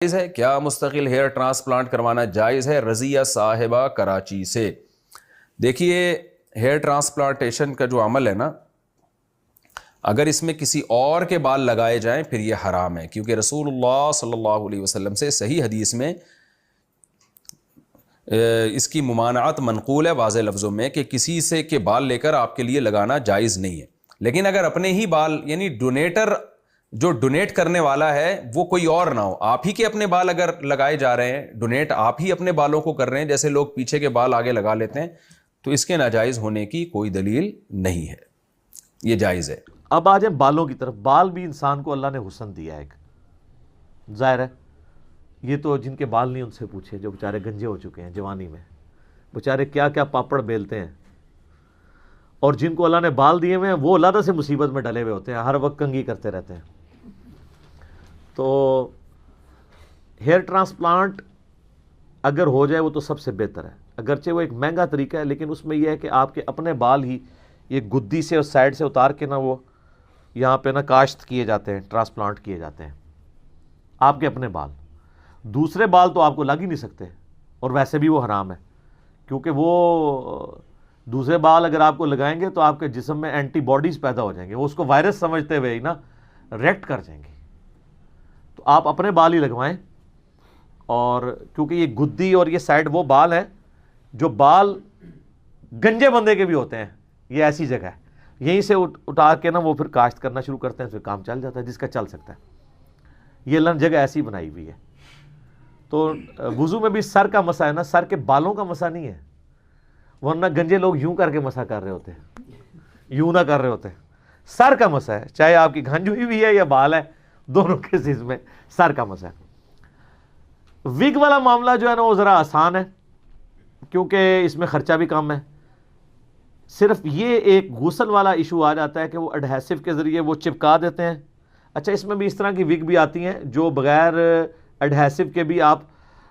جائز ہے کیا مستقل ہیئر ٹرانسپلانٹ کروانا جائز ہے؟ رضیہ صاحبہ کراچی سے۔ دیکھیے ہیئر ٹرانسپلانٹیشن کا جو عمل ہے نا، اگر اس میں کسی اور کے بال لگائے جائیں پھر یہ حرام ہے، کیونکہ رسول اللہ صلی اللہ علیہ وسلم سے صحیح حدیث میں اس کی ممانعت منقول ہے واضح لفظوں میں کہ کسی سے کے بال لے کر آپ کے لیے لگانا جائز نہیں ہے۔ لیکن اگر اپنے ہی بال، یعنی ڈونیٹر جو ڈونیٹ کرنے والا ہے وہ کوئی اور نہ ہو، آپ ہی کے اپنے بال اگر لگائے جا رہے ہیں، ڈونیٹ آپ ہی اپنے بالوں کو کر رہے ہیں، جیسے لوگ پیچھے کے بال آگے لگا لیتے ہیں، تو اس کے ناجائز ہونے کی کوئی دلیل نہیں ہے، یہ جائز ہے۔ اب آ جائیں بالوں کی طرف۔ بال بھی انسان کو اللہ نے حسن دیا ہے ایک، ظاہر ہے یہ تو جن کے بال نہیں ان سے پوچھے، جو بیچارے گنجے ہو چکے ہیں جوانی میں، بیچارے کیا کیا پاپڑ بیلتے ہیں، اور جن کو اللہ نے بال دیے ہوئے ہیں وہ علیحدہ سے مصیبت میں ڈلے ہوئے ہوتے ہیں، ہر وقت کنگھی کرتے رہتے ہیں۔ تو ہیئر ٹرانسپلانٹ اگر ہو جائے وہ تو سب سے بہتر ہے، اگرچہ وہ ایک مہنگا طریقہ ہے، لیکن اس میں یہ ہے کہ آپ کے اپنے بال ہی یہ گدی سے اور سائڈ سے اتار کے نا وہ یہاں پہ نا کاشت کیے جاتے ہیں، ٹرانسپلانٹ کیے جاتے ہیں آپ کے اپنے بال۔ دوسرے بال تو آپ کو لگ ہی نہیں سکتے، اور ویسے بھی وہ حرام ہے، کیونکہ وہ دوسرے بال اگر آپ کو لگائیں گے تو آپ کے جسم میں اینٹی باڈیز پیدا ہو جائیں گے، وہ اس کو وائرس سمجھتے ہوئے ہی نا ریکٹ کر جائیں گے۔ تو آپ اپنے بال ہی لگوائیں، اور کیونکہ یہ گدی اور یہ سائڈ وہ بال ہیں جو بال گنجے بندے کے بھی ہوتے ہیں، یہ ایسی جگہ ہے یہیں سے اٹھا کے نا وہ پھر کاشت کرنا شروع کرتے ہیں، پھر کام چل جاتا ہے جس کا چل سکتا ہے۔ یہ اللہ نے جگہ ایسی بنائی ہوئی ہے۔ تو وضو میں بھی سر کا مسا ہے نا، سر کے بالوں کا مسا نہیں ہے، ورنہ گنجے لوگ یوں کر کے مسا کر رہے ہوتے ہیں، یوں نہ کر رہے ہوتے ہیں۔ سر کا مسا ہے، چاہے آپ کی گھنج ہوئی بھی ہے یا بال ہے، دونوں کیسز میں سر کا مسا ہے۔ وگ والا معاملہ جو ہے نا وہ ذرا آسان ہے، کیونکہ اس میں خرچہ بھی کم ہے۔ صرف یہ ایک غسل والا ایشو آ جاتا ہے کہ وہ اڈہیسو کے ذریعے وہ چپکا دیتے ہیں۔ اچھا، اس میں بھی اس طرح کی وگ بھی آتی ہیں جو بغیر اڈہیسو کے بھی آپ،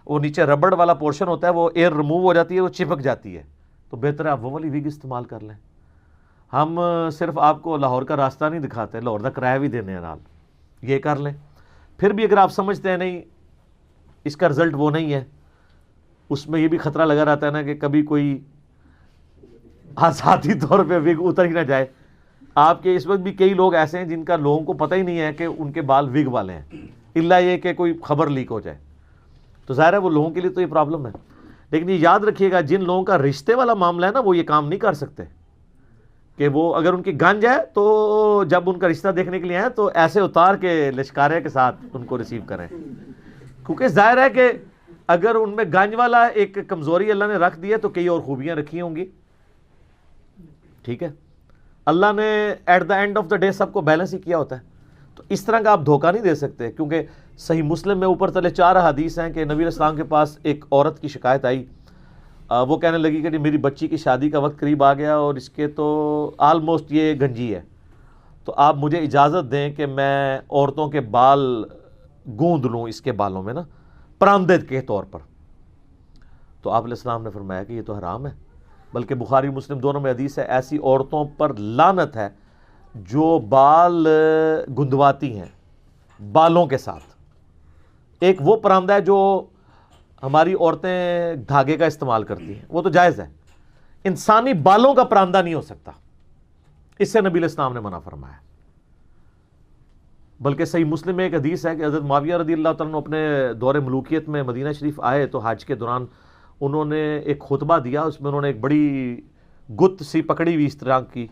وہ نیچے ربڑ والا پورشن ہوتا ہے، وہ ایئر ریموو ہو جاتی ہے، وہ چپک جاتی ہے، تو بہتر ہے آپ وہ والی وگ استعمال کر لیں۔ ہم صرف آپ کو لاہور کا راستہ نہیں دکھاتے، لاہور کا کرایہ بھی دینے ہیں نال، یہ کر لیں۔ پھر بھی اگر آپ سمجھتے ہیں نہیں اس کا رزلٹ وہ نہیں ہے، اس میں یہ بھی خطرہ لگا رہتا ہے نا کہ کبھی کوئی ذاتی طور پہ وگ اتر ہی نہ جائے۔ آپ کے اس وقت بھی کئی لوگ ایسے ہیں جن کا لوگوں کو پتہ ہی نہیں ہے کہ ان کے بال وگ والے ہیں، الا یہ کہ کوئی خبر لیک ہو جائے، تو ظاہر ہے وہ لوگوں کے لیے تو یہ پرابلم ہے۔ لیکن یہ یاد رکھیے گا، جن لوگوں کا رشتے والا معاملہ ہے نا وہ یہ کام نہیں کر سکتے، کہ وہ اگر ان کی گنج ہے تو جب ان کا رشتہ دیکھنے کے لیے آئے تو ایسے اتار کے لشکارے کے ساتھ ان کو ریسیو کریں، کیونکہ ظاہر ہے کہ اگر ان میں گنج والا ایک کمزوری اللہ نے رکھ دی ہے تو کئی اور خوبیاں رکھی ہوں گی۔ ٹھیک ہے، اللہ نے at the end of the day سب کو بیلنس ہی کیا ہوتا ہے، تو اس طرح کا آپ دھوکہ نہیں دے سکتے، کیونکہ صحیح مسلم میں اوپر تلے 4 حدیث ہیں کہ نبی علیہ السلام کے پاس ایک عورت کی شکایت آئی، وہ کہنے لگی کہ میری بچی کی شادی کا وقت قریب آ گیا اور اس کے تو آلموسٹ یہ گنجی ہے، تو آپ مجھے اجازت دیں کہ میں عورتوں کے بال گوند لوں اس کے بالوں میں نا، پرامدد کے طور پر۔ تو آپ علیہ السلام نے فرمایا کہ یہ تو حرام ہے، بلکہ بخاری مسلم دونوں میں حدیث ہے، ایسی عورتوں پر لعنت ہے جو بال گندواتی ہیں بالوں کے ساتھ۔ ایک وہ پرندہ ہے جو ہماری عورتیں دھاگے کا استعمال کرتی ہیں، وہ تو جائز ہے، انسانی بالوں کا پرندہ نہیں ہو سکتا، اس سے نبی علیہ السلام نے منع فرمایا۔ بلکہ صحیح مسلم میں ایک حدیث ہے کہ حضرت معاویہ رضی اللہ تعالیٰ عنہ اپنے دور ملوکیت میں مدینہ شریف آئے تو حج کے دوران انہوں نے ایک خطبہ دیا، اس میں انہوں نے ایک بڑی گت سی پکڑی ہوئی اس طرح کی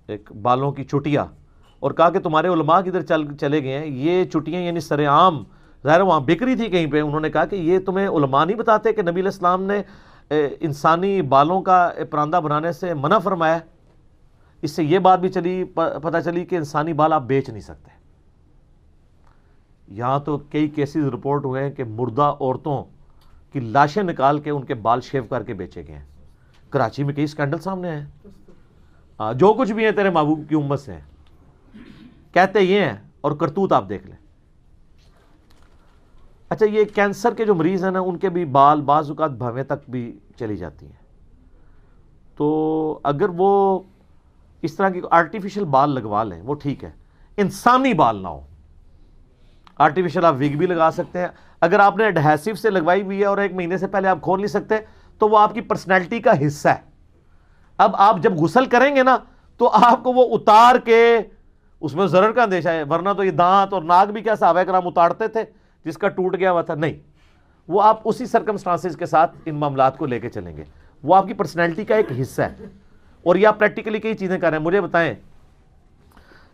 ایک بالوں کی چٹیا، اور کہا کہ تمہارے علماء کدھر چلے گئے ہیں، یہ چٹیاں یعنی سر عام، ظاہر وہاں بک رہی تھی کہیں پہ، انہوں نے کہا کہ یہ تمہیں علماء نہیں بتاتے کہ نبی علیہ السلام نے انسانی بالوں کا پراندہ بنانے سے منع فرمایا؟ اس سے یہ بات بھی پتہ چلی کہ انسانی بال آپ بیچ نہیں سکتے۔ یہاں تو کئی کیسز رپورٹ ہوئے ہیں کہ مردہ عورتوں کی لاشیں نکال کے ان کے بال شیو کر کے بیچے گئے ہیں، کراچی میں کئی سکینڈل سامنے آئے، جو کچھ بھی ہیں تیرے محبوب کی امت سے ہیں، کہتے یہ ہیں، اور کرتوت آپ دیکھ لیں۔ اچھا، یہ کینسر کے جو مریض ہیں نا ان کے بھی بال بعض اوقات بھویں تک بھی چلی جاتی ہیں، تو اگر وہ اس طرح کی آرٹیفیشل بال لگوا لیں وہ ٹھیک ہے، انسانی بال نہ ہو۔ آرٹیفیشل آپ وگ بھی لگا سکتے ہیں. اگر آپ نے ایڈہیسو سے لگوائی ہوئی ہے اور 1 مہینے سے پہلے آپ کھول نہیں سکتے تو وہ آپ کی پرسنالٹی کا حصہ ہے. اب آپ جب غسل کریں گے نا تو آپ کو وہ اتار کے, اس میں ضرر کا اندیشہ ہے, ورنہ تو یہ دانت اور ناک بھی کیا صحابہ کرام اتارتے تھے جس کا ٹوٹ گیا ہوا تھا, نہیں, وہ آپ اسی سرکمسٹانسز کے ساتھ ان معاملات کو لے کے چلیں گے. وہ آپ کی پرسنالٹی کا ایک حصہ ہے. اور یہ آپ پریکٹیکلی کئی چیزیں کر رہے ہیں. مجھے بتائیں,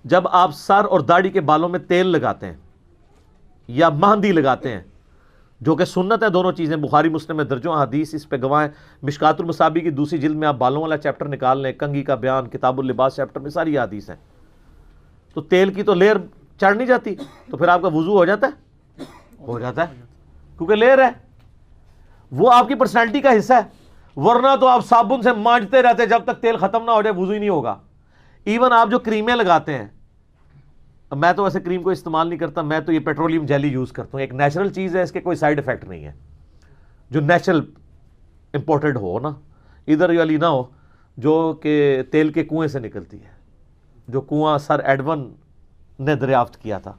جب آپ سر اور داڑھی کے بالوں میں تیل لگاتے ہیں یا مہندی لگاتے ہیں, جو کہ سنت ہے, دونوں چیزیں بخاری مسلم میں درجوں حدیث اس پہ گواہ ہیں. مشکات المصابیح کی 2ری جلد میں آپ بالوں والا چیپٹر نکال لیں, کنگھی کا بیان کتاب اللباس چیپٹر میں ساری حدیث ہیں. تو تیل کی تو لیئر چڑھ نہیں جاتی, تو پھر آپ کا وضو ہو جاتا ہے, ہو جاتا ہے, کیونکہ لیئر ہے. وہ آپ کی پرسنالٹی کا حصہ ہے. ورنہ تو آپ صابن سے مانجتے رہتے جب تک تیل ختم نہ ہو جائے, وضو ہی نہیں ہوگا. ایون آپ جو کریمیں لگاتے ہیں, میں تو ایسے کریم کو استعمال نہیں کرتا, میں تو یہ پیٹرولیم جیلی یوز کرتا ہوں. ایک نیچرل چیز ہے, اس کے کوئی سائیڈ افیکٹ نہیں ہے, جو نیچرل امپورٹڈ ہو نا, ادھر والی نہ ہو جو کہ تیل کے کنویں سے نکلتی ہے, جو کنواں سر ایڈون نے دریافت کیا تھا.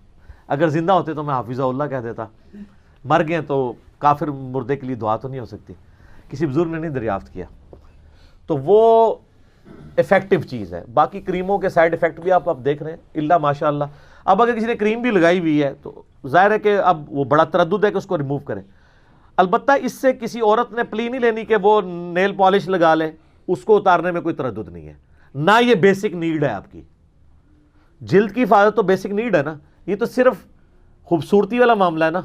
اگر زندہ ہوتے تو میں حافظہ اللہ کہہ دیتا, مر گئے تو کافر مردے کے لیے دعا تو نہیں ہو سکتی, کسی بزرگ نے نہیں دریافت کیا. تو وہ افیکٹو چیز ہے. باقی کریموں کے سائیڈ افیکٹ بھی آپ دیکھ رہے ہیں, اللہ ماشاء اللہ. اب اگر کسی نے کریم بھی لگائی ہوئی ہے تو ظاہر ہے کہ اب وہ بڑا تردد ہے کہ اس کو ریموو کریں. البتہ اس سے کسی عورت نے پلی نہیں لینی کہ وہ نیل پالش لگا لے, اس کو اتارنے میں کوئی تردد نہیں ہے. نہ یہ بیسک نیڈ ہے آپ کی. جلد کی حفاظت تو بیسک نیڈ ہے نا, یہ تو صرف خوبصورتی والا معاملہ ہے نا,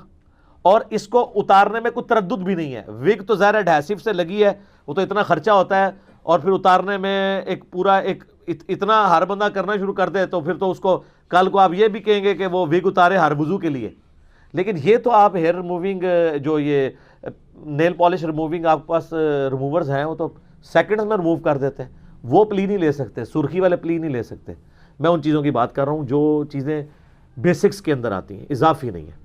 اور اس کو اتارنے میں کوئی تردد بھی نہیں ہے. وگ تو ظاہر ایڈہیسو سے لگی ہے, وہ تو اتنا خرچہ ہوتا ہے, اور پھر اتارنے میں ایک پورا ایک اتنا ہر بندہ کرنا شروع کر دے تو پھر تو اس کو کل کو آپ یہ بھی کہیں گے کہ وہ وگ اتارے ہر وضو کے لیے. لیکن یہ تو آپ ہیئر ریموونگ, جو یہ نیل پالش ریموونگ آپ کے پاس ریموورز ہیں, وہ تو سیکنڈز میں ریموو کر دیتے ہیں. وہ پلی نہیں لے سکتے, سرخی والے پلی نہیں لے سکتے. میں ان چیزوں کی بات کر رہا ہوں جو چیزیں بیسکس کے اندر آتی ہیں, اضافی نہیں ہیں.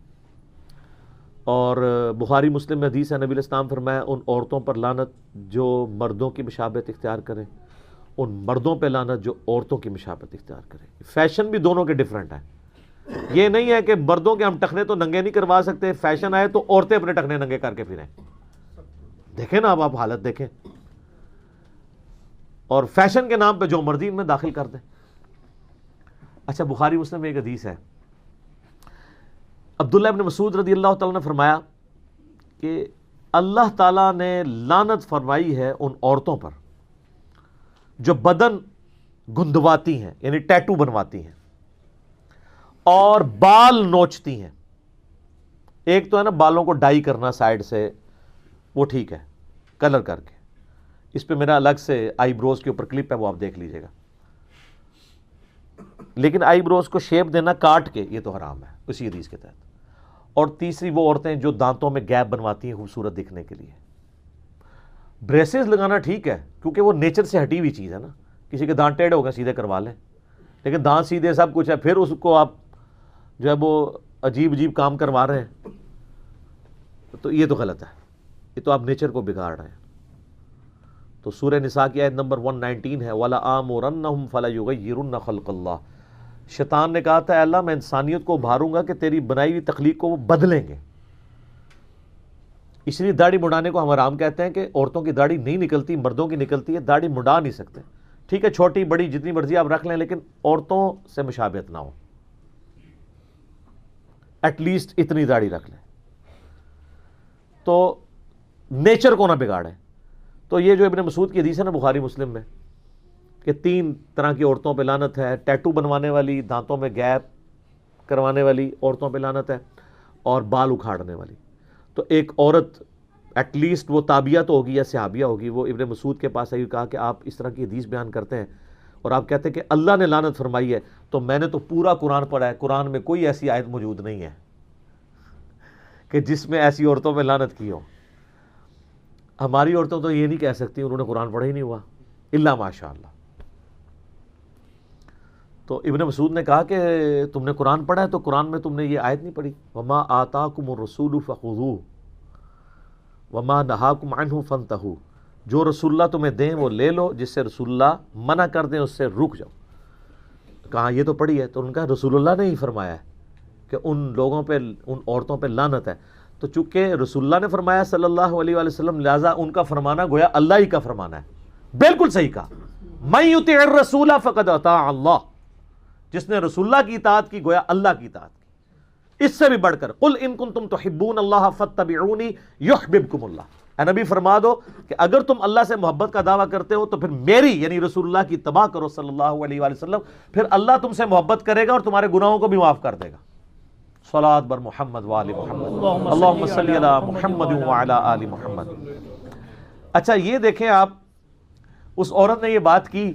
اور بخاری مسلم میں حدیث ہے, نبی علیہ السلام فرمایا, ان عورتوں پر لعنت جو مردوں کی مشابہت اختیار کریں, ان مردوں پہ لعنت جو عورتوں کی مشابہت اختیار کریں. فیشن بھی دونوں کے ڈیفرنٹ ہیں. یہ نہیں ہے کہ مردوں کے ہم ٹخنے تو ننگے نہیں کروا سکتے, فیشن آئے تو عورتیں اپنے ٹخنے ننگے کر کے پھریں. دیکھیں نا, اب آپ حالت دیکھیں, اور فیشن کے نام پہ جو مرضی ان میں داخل کر دیں. اچھا, بخاری مسلم میں ایک حدیث ہے, عبداللہ ابن مسعود رضی اللہ تعالیٰ نے فرمایا کہ اللہ تعالیٰ نے لعنت فرمائی ہے ان عورتوں پر جو بدن گندواتی ہیں, یعنی ٹیٹو بنواتی ہیں, اور بال نوچتی ہیں. ایک تو ہے نا بالوں کو ڈائی کرنا سائڈ سے, وہ ٹھیک ہے, کلر کر کے. اس پہ میرا الگ سے آئی بروز کے اوپر کلپ ہے, وہ آپ دیکھ لیجئے گا. لیکن آئی بروز کو شیپ دینا کاٹ کے, یہ تو حرام ہے اسی حدیث کے تحت. اور تیسری وہ عورتیں جو دانتوں میں گیپ بنواتی ہیں خوبصورت دکھنے کے لیے. بریسز لگانا ٹھیک ہے کیونکہ وہ نیچر سے ہٹی ہوئی چیز ہے نا, کسی کے دانت ٹیڑھے ہو گئے سیدھے کروا لیں, لیکن دانت سیدھے سب کچھ ہے, پھر اس کو آپ جو ہے وہ عجیب عجیب کام کروا رہے ہیں, تو یہ تو غلط ہے, یہ تو آپ نیچر کو بگاڑ رہے ہیں. تو سورہ نساء کی آیت نمبر 119 ہے, وَلَآمُرَنَّهُمْ فَلَيُغَيِّرُنَّ خَلْقَ اللَّهِ. شیطان نے کہا تھا, اے اللہ میں انسانیت کو ابھاروں گا کہ تیری بنائی ہوئی تخلیق کو وہ بدلیں گے. اس لیے داڑھی مڈانے کو ہم حرام کہتے ہیں کہ عورتوں کی داڑھی نہیں نکلتی, مردوں کی نکلتی ہے, داڑھی مڈا نہیں سکتے. ٹھیک ہے, چھوٹی بڑی جتنی مرضی آپ رکھ لیں, لیکن عورتوں سے مشابہت نہ ہو. ایٹ لیسٹ اتنی داڑھی رکھ لیں, تو نیچر کو نہ بگاڑیں. تو یہ جو ابن مسعود کی حدیث ہے نا بخاری مسلم میں, کہ 3 طرح کی عورتوں پہ لعنت ہے, ٹیٹو بنوانے والی, دانتوں میں گیپ کروانے والی عورتوں پہ لعنت ہے, اور بال اکھاڑنے والی. تو ایک عورت ایٹ لیسٹ وہ تابعہ تو ہوگی یا صحابیہ ہوگی, وہ ابن مسعود کے پاس آئی, کہا کہ آپ اس طرح کی حدیث بیان کرتے ہیں اور آپ کہتے ہیں کہ اللہ نے لعنت فرمائی ہے, تو میں نے تو پورا قرآن پڑھا ہے, قرآن میں کوئی ایسی آیت موجود نہیں ہے کہ جس میں ایسی عورتوں پہ لعنت کی ہو. ہماری عورتوں تو یہ نہیں کہہ سکتی انہوں نے قرآن پڑھا ہی نہیں ہوا, الا ماشاء اللہ. تو ابن مسعود نے کہا کہ تم نے قرآن پڑھا ہے تو قرآن میں تم نے یہ آیت نہیں پڑھی, وما آتاکم الرسول فخذوہ وما نہاکم عنہ فانتہوا. جو رسول اللہ تمہیں دیں وہ لے لو, جس سے رسول اللہ منع کر دیں اس سے رک جاؤ. کہا یہ تو پڑھی ہے, تو ان کا رسول اللہ نے ہی فرمایا ہے کہ ان لوگوں پہ، ان عورتوں پہ لعنت ہے. تو چونکہ رسول اللہ نے فرمایا صلی اللہ علیہ وآلہ وسلم، لہٰذا ان کا فرمانا گویا اللہ ہی کا فرمانا ہے. بالکل صحیح کہا. من یطع الرسول فقد اطاع اللہ، جس نے رسول اللہ کی اطاعت کی گویا اللہ کی اطاعت کی. اس سے بھی بڑھ کر قل ان کنتم تحبون اللہ فاتبعونی یحببکم اللہ، اے نبی فرما دو کہ اگر تم اللہ سے محبت کا دعویٰ کرتے ہو تو پھر میری یعنی رسول اللہ کی اتباع کرو صلی اللہ علیہ وآلہ وسلم، پھر اللہ تم سے محبت کرے گا اور تمہارے گناہوں کو بھی معاف کر دے گا. صلاۃ بر محمد وآل محمد، اللہم صلی علی محمد وعلی آل محمد. اچھا یہ دیکھیں آپ، اس عورت نے یہ بات کی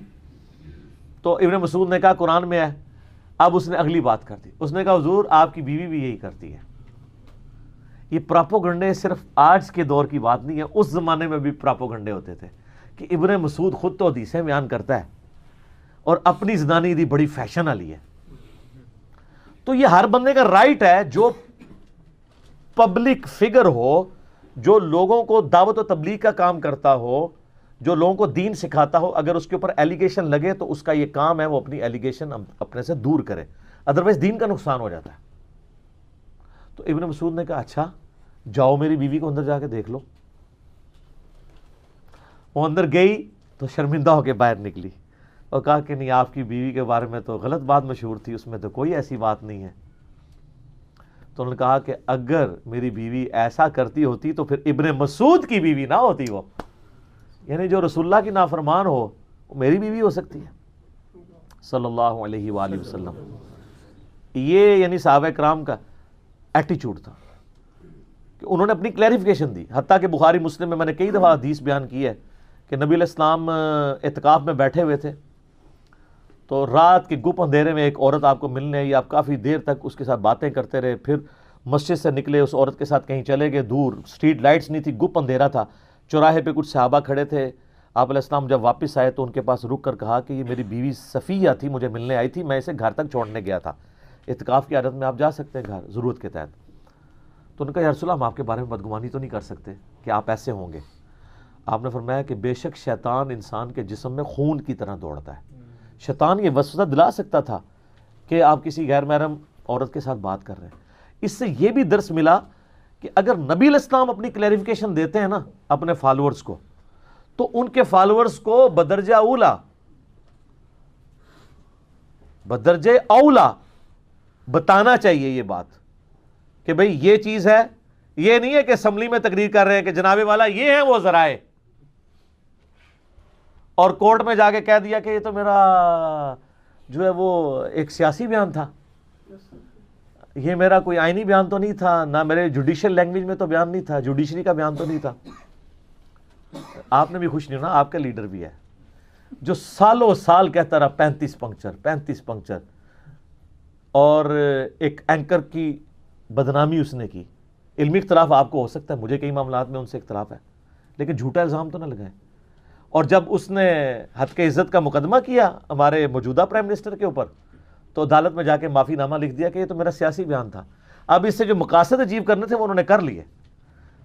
تو ابن مسعود نے کہا قرآن میں ہے. اب اس نے اگلی بات کر دی، اس نے کہا حضور آپ کی بیوی بھی یہی کرتی ہے. یہ پراپوگنڈے صرف آج کے دور کی بات نہیں ہے، اس زمانے میں بھی پراپوگنڈے ہوتے تھے کہ ابن مسعود خود تو حدیثیں بیان کرتا ہے اور اپنی زنانی دی بڑی فیشن والی ہے. تو یہ ہر بندے کا رائٹ ہے جو پبلک فگر ہو، جو لوگوں کو دعوت و تبلیغ کا کام کرتا ہو، جو لوگوں کو دین سکھاتا ہو، اگر اس کے اوپر ایلیگیشن لگے تو اس کا یہ کام ہے وہ اپنی ایلیگیشن اپنے سے دور کرے، ادروائز دین کا نقصان ہو جاتا ہے. تو ابن مسعود نے کہا اچھا جاؤ میری بیوی کو اندر جا کے دیکھ لو. وہ اندر گئی تو شرمندہ ہو کے باہر نکلی اور کہا کہ نہیں آپ کی بیوی کے بارے میں تو غلط بات مشہور تھی، اس میں تو کوئی ایسی بات نہیں ہے. تو انہوں نے کہا کہ اگر میری بیوی ایسا کرتی ہوتی تو پھر ابن مسعود کی بیوی نہ ہوتی، وہ یعنی جو رسول اللہ کی نافرمان ہو وہ میری بیوی ہو سکتی ہے صلی اللہ علیہ وآلہ وسلم. یہ یعنی صحابہ کرام کا ایٹیچیوڈ تھا کہ انہوں نے اپنی کلیریفیکیشن دی. حتیٰ کہ بخاری مسلم میں نے کئی دفعہ حدیث بیان کی ہے کہ نبی علیہ السلام اعتکاف میں بیٹھے ہوئے تھے تو رات کے گپ اندھیرے میں ایک عورت آپ کو ملنے آئی. آپ کافی دیر تک اس کے ساتھ باتیں کرتے رہے، پھر مسجد سے نکلے، اس عورت کے ساتھ کہیں چلے گئے دور، اسٹریٹ لائٹس نہیں تھی، گپ اندھیرا تھا. چوراہے پہ کچھ صحابہ کھڑے تھے. آپ علیہ السلام جب واپس آئے تو ان کے پاس رک کر کہا کہ یہ میری بیوی صفیہ تھی، مجھے ملنے آئی تھی، میں اسے گھر تک چھوڑنے گیا تھا. اعتکاف کی عادت میں آپ جا سکتے ہیں گھر ضرورت کے تحت. تو ان کا یا رسول اللہ ہم آپ کے بارے میں بدگمانی تو نہیں کر سکتے کہ آپ ایسے ہوں گے. آپ نے فرمایا کہ بے شک شیطان انسان کے جسم میں خون کی طرح دوڑتا ہے. شیطان یہ وسوسہ دلا سکتا تھا کہ آپ کسی غیر محرم عورت کے ساتھ بات کر رہے ہیں. اس سے یہ بھی درس ملا کہ اگر نبی علیہ السلام اپنی کلیریفیکیشن دیتے ہیں نا اپنے فالوورز کو، تو ان کے فالوورز کو بدرجہ اولا بتانا چاہیے یہ بات کہ بھئی یہ چیز ہے. یہ نہیں ہے کہ اسمبلی میں تقریر کر رہے ہیں کہ جناب والا یہ ہیں وہ ذرائع، اور کورٹ میں جا کے کہہ دیا کہ یہ تو میرا جو ہے وہ ایک سیاسی بیان تھا، یہ میرا کوئی آئینی بیان تو نہیں تھا، نہ میرے جوڈیشل لینگویج میں تو بیان نہیں تھا، جوڈیشری کا بیان تو نہیں تھا. آپ نے بھی خوش نہیں ہونا، آپ کا لیڈر بھی ہے جو سالوں سال کہتا رہا 35 پنکچر، اور ایک اینکر کی بدنامی اس نے کی. علمی اختلاف آپ کو ہو سکتا ہے، مجھے کئی معاملات میں ان سے اختلاف ہے، لیکن جھوٹا الزام تو نہ لگائیں. اور جب اس نے حد کے عزت کا مقدمہ کیا ہمارے موجودہ پرائم منسٹر کے اوپر تو عدالت میں جا کے معافی نامہ لکھ دیا کہ یہ تو میرا سیاسی بیان تھا. اب اس سے جو مقاصد اچیو کرنے تھے وہ انہوں نے کر لیے.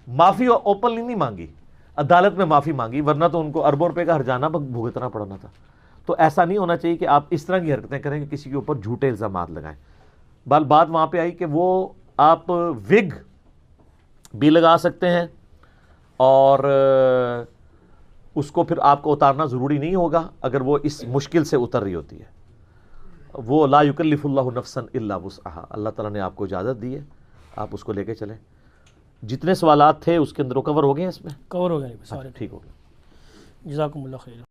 معافی اوپنلی نہیں مانگی، عدالت میں معافی مانگی، ورنہ تو ان کو اربوں روپے کا ہرجانہ بھگتنا پڑنا تھا. تو ایسا نہیں ہونا چاہیے کہ آپ اس طرح کی حرکتیں کریں کہ کسی کے اوپر جھوٹے الزامات لگائیں. بات وہاں پہ آئی کہ وہ آپ وگ بھی لگا سکتے ہیں اور اس کو پھر آپ کو اتارنا ضروری نہیں ہوگا اگر وہ اس مشکل سے اتر رہی ہوتی ہے. وہ لا یکلف اللہ نفسا الا وسعها، اللہ تعالیٰ نے آپ کو اجازت دی ہے، آپ اس کو لے کے چلیں. جتنے سوالات تھے اس کے اندر کور ہو گئے ہیں، اس میں کور ہو گیا. ٹھیک ہو گیا. جزاکم اللہ خیر.